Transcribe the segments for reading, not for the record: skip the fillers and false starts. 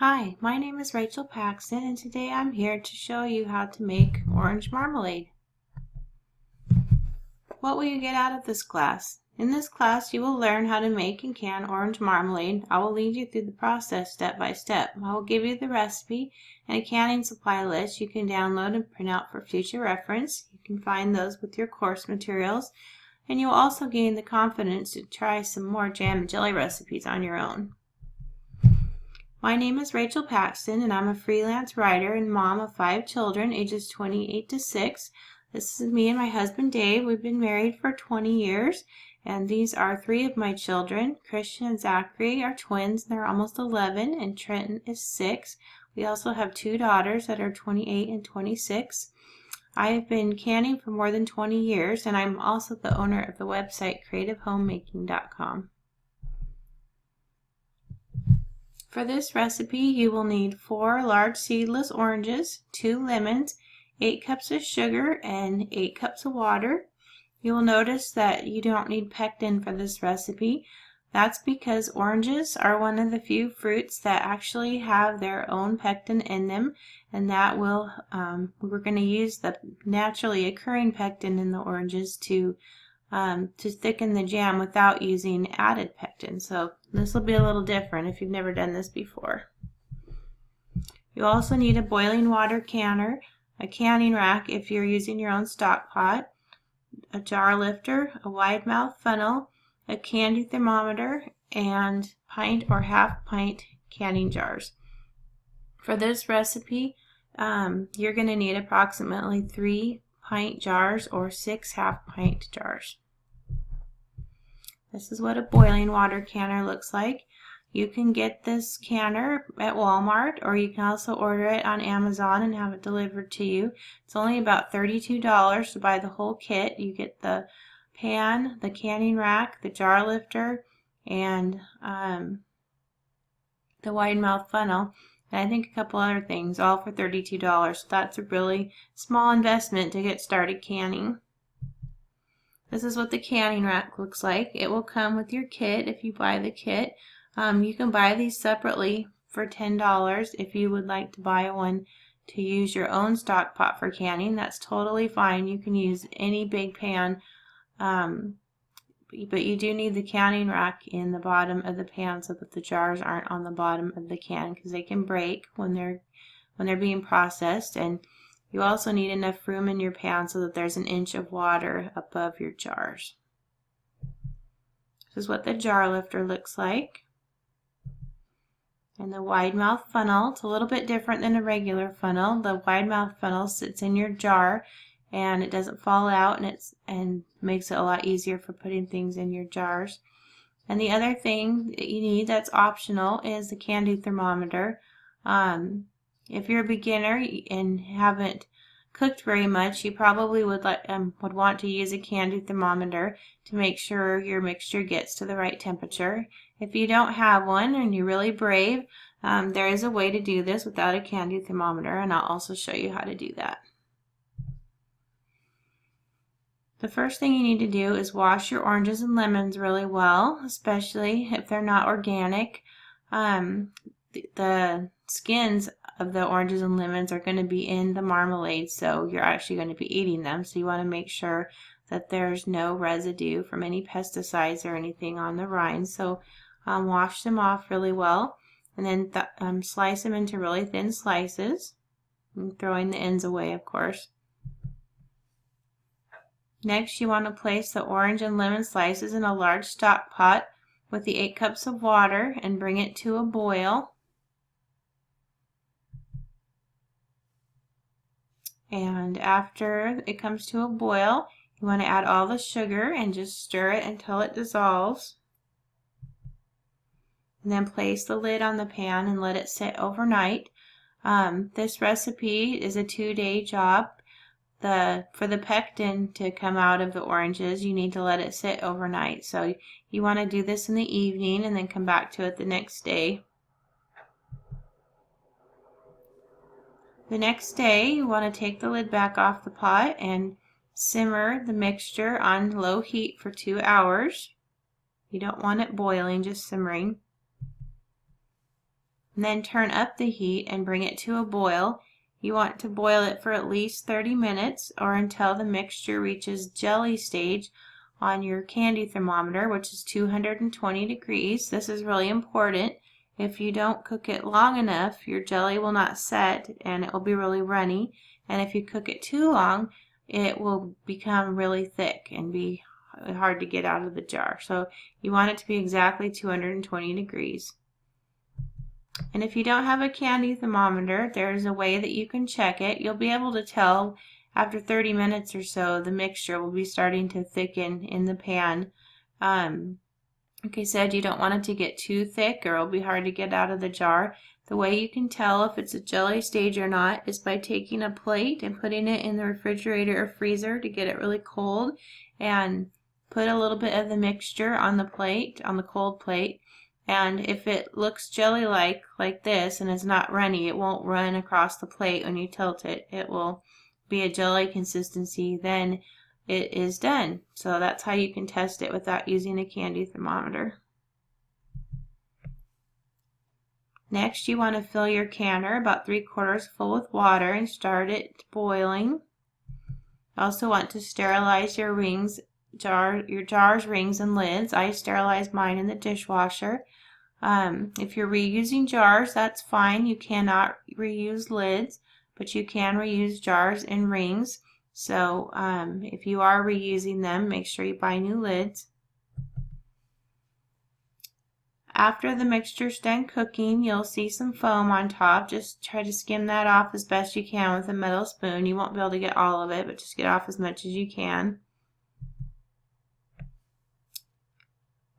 Hi, my name is Rachel Paxton, and today I'm here to show you how to make orange marmalade. What will you get out of this class? In this class, you will learn how to make and can orange marmalade. I will lead you through the process step by step. I will give you the recipe and a canning supply list you can download and print out for future reference. You can find those with your course materials, and you will also gain the confidence to try some more jam and jelly recipes on your own. My name is Rachel Paxton, and I'm a freelance writer and mom of 5 children, ages 28 to 6. This is me and my husband Dave. We've been married for 20 years, and these are 3 of my children. Christian and Zachary are twins, and they're almost 11, and Trenton is 6. We also have 2 daughters that are 28 and 26. I've been canning for more than 20 years, and I'm also the owner of the website creativehomemaking.com. For this recipe, you will need 4 large seedless oranges, 2 lemons, 8 cups of sugar, and 8 cups of water. You will notice that you don't need pectin for this recipe. That's because oranges are one of the few fruits that actually have their own pectin in them, and that will we're going to use the naturally occurring pectin in the oranges to thicken the jam without using added pectin. So this will be a little different if you've never done this before. You also need a boiling water canner, a canning rack if you're using your own stock pot, a jar lifter, a wide mouth funnel, a candy thermometer, and pint or half pint canning jars. For this recipe, you're going to need approximately 3 pint jars or 6 half pint jars. This is what a boiling water canner looks like. You can get this canner at Walmart, or you can also order it on Amazon and have it delivered to you. It's only about $32 to buy the whole kit. You get the pan, the canning rack, the jar lifter, and the wide mouth funnel, and I think a couple other things, all for $32. So that's a really small investment to get started canning. This is what the canning rack looks like. It will come with your kit if you buy the kit. You can buy these separately for $10 if you would like to buy one to use your own stock pot for canning. That's totally fine. You can use any big pan, but you do need the canning rack in the bottom of the pan so that the jars aren't on the bottom of the can, because they can break when they're being processed. And you also need enough room in your pan so that there's an inch of water above your jars. This is what the jar lifter looks like. And the wide mouth funnel, it's a little bit different than a regular funnel. The wide mouth funnel sits in your jar and it doesn't fall out, and makes it a lot easier for putting things in your jars. And the other thing that you need that's optional is the candy thermometer. If you're a beginner and haven't cooked very much, you probably would want to use a candy thermometer to make sure your mixture gets to the right temperature. If you don't have one and you're really brave, there is a way to do this without a candy thermometer, and I'll also show you how to do that. The first thing you need to do is wash your oranges and lemons really well, especially if they're not organic. The skins of the oranges and lemons are going to be in the marmalade, so you're actually going to be eating them. So you want to make sure that there's no residue from any pesticides or anything on the rinds. So wash them off really well, and then slice them into really thin slices, throwing the ends away, of course. Next, you want to place the orange and lemon slices in a large stock pot with the 8 cups of water and bring it to a boil. And after it comes to a boil, you want to add all the sugar and just stir it until it dissolves. And then place the lid on the pan and let it sit overnight. This recipe is a 2-day job. For the pectin to come out of the oranges, you need to let it sit overnight. So you want to do this in the evening and then come back to it the next day. The next day, you want to take the lid back off the pot and simmer the mixture on low heat for 2 hours. You don't want it boiling, just simmering. and then turn up the heat and bring it to a boil. You want to boil it for at least 30 minutes or until the mixture reaches jelly stage on your candy thermometer, which is 220 degrees. This is really important. If you don't cook it long enough, your jelly will not set and it will be really runny. And if you cook it too long, it will become really thick and be hard to get out of the jar. So you want it to be exactly 220 degrees. And if you don't have a candy thermometer, there's a way that you can check it. You'll be able to tell after 30 minutes or so the mixture will be starting to thicken in the pan. Like I said, you don't want it to get too thick or it'll be hard to get out of the jar. The way you can tell if it's a jelly stage or not is by taking a plate and putting it in the refrigerator or freezer to get it really cold, and put a little bit of the mixture on the plate, on the cold plate. And if it looks jelly-like this and it's not runny, it won't run across the plate when you tilt it. It will be a jelly consistency. Then it is done. So that's how you can test it without using a candy thermometer. Next, you want to fill your canner about 3/4 full with water and start it boiling. You also want to sterilize your jars, rings, and lids. I sterilize mine in the dishwasher. If you're reusing jars, that's fine. You cannot reuse lids, but you can reuse jars and rings. So if you are reusing them, make sure you buy new lids. After the mixture's done cooking, you'll see some foam on top. Just try to skim that off as best you can with a metal spoon. You won't be able to get all of it, but just get off as much as you can.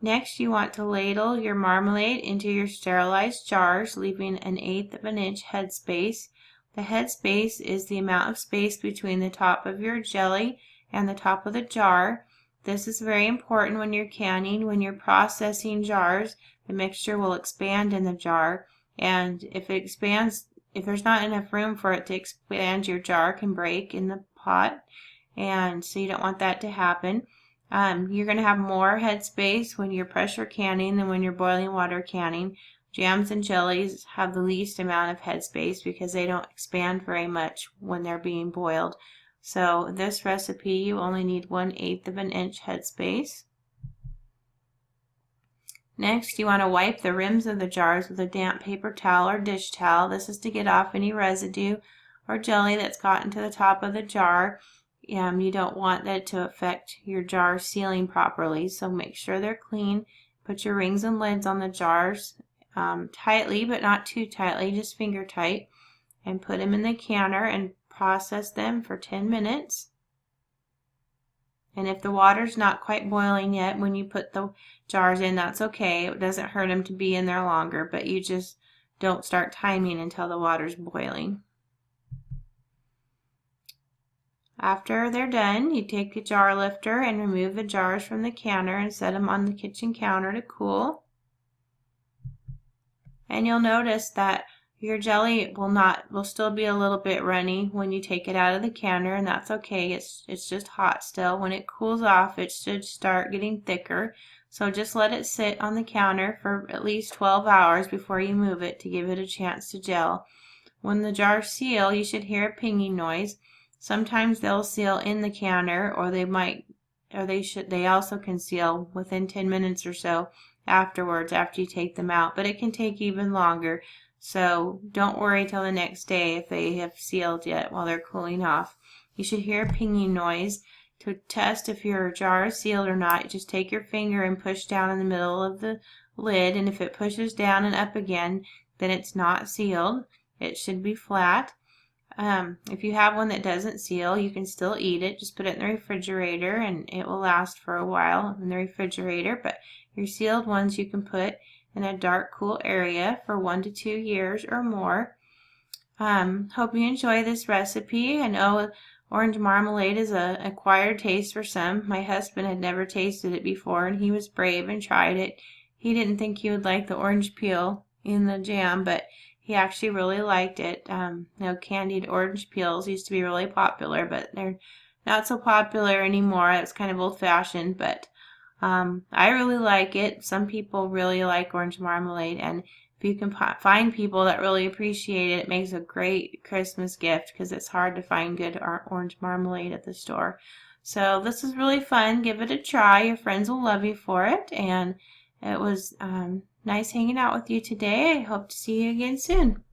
Next, you want to ladle your marmalade into your sterilized jars, leaving an 1/8 of an inch headspace. The headspace is the amount of space between the top of your jelly and the top of the jar. This is very important when you're canning. When you're processing jars, the mixture will expand in the jar, and if it expands, if there's not enough room for it to expand, your jar can break in the pot, and so you don't want that to happen. You're going to have more headspace when you're pressure canning than when you're boiling water canning. Jams and jellies have the least amount of headspace because they don't expand very much when they're being boiled. So this recipe, you only need 1/8 of an inch headspace. Next, you want to wipe the rims of the jars with a damp paper towel or dish towel. This is to get off any residue or jelly that's gotten to the top of the jar. You don't want that to affect your jar sealing properly, so make sure they're clean. Put your rings and lids on the jars tightly, but not too tightly, just finger tight, and put them in the canner and process them for 10 minutes. And if the water's not quite boiling yet when you put the jars in, that's okay. It doesn't hurt them to be in there longer, but you just don't start timing until the water's boiling. After they're done, you take a jar lifter and remove the jars from the canner and set them on the kitchen counter to cool. And you'll notice that your jelly will still be a little bit runny when you take it out of the canner, and that's okay. It's just hot still. When it cools off, it should start getting thicker. So just let it sit on the counter for at least 12 hours before you move it to give it a chance to gel. When the jars seal, you should hear a pinging noise. Sometimes they'll seal in the canner, or they also can seal within 10 minutes or so afterwards after you take them out, but it can take even longer. So don't worry till the next day if they have sealed yet while they're cooling off. You should hear a pinging noise. To test if your jar is sealed or not, just take your finger and push down in the middle of the lid, and if it pushes down and up again, then it's not sealed. It should be flat. If you have one that doesn't seal, you can still eat it. Just put it in the refrigerator and it will last for a while in the refrigerator. But your sealed ones you can put in a dark, cool area for 1 to 2 years or more. Hope you enjoy this recipe. I know orange marmalade is an acquired taste for some. My husband had never tasted it before, and he was brave and tried it. He didn't think he would like the orange peel in the jam, but he actually really liked it. Candied orange peels used to be really popular, but they're not so popular anymore. It's kind of old-fashioned, but I really like it. Some people really like orange marmalade, and if if you can find people that really appreciate it, it makes a great Christmas gift because it's hard to find good orange marmalade at the store. So this is really fun. Give it a try. Your friends will love you for it. And it was nice hanging out with you today. I hope to see you again soon.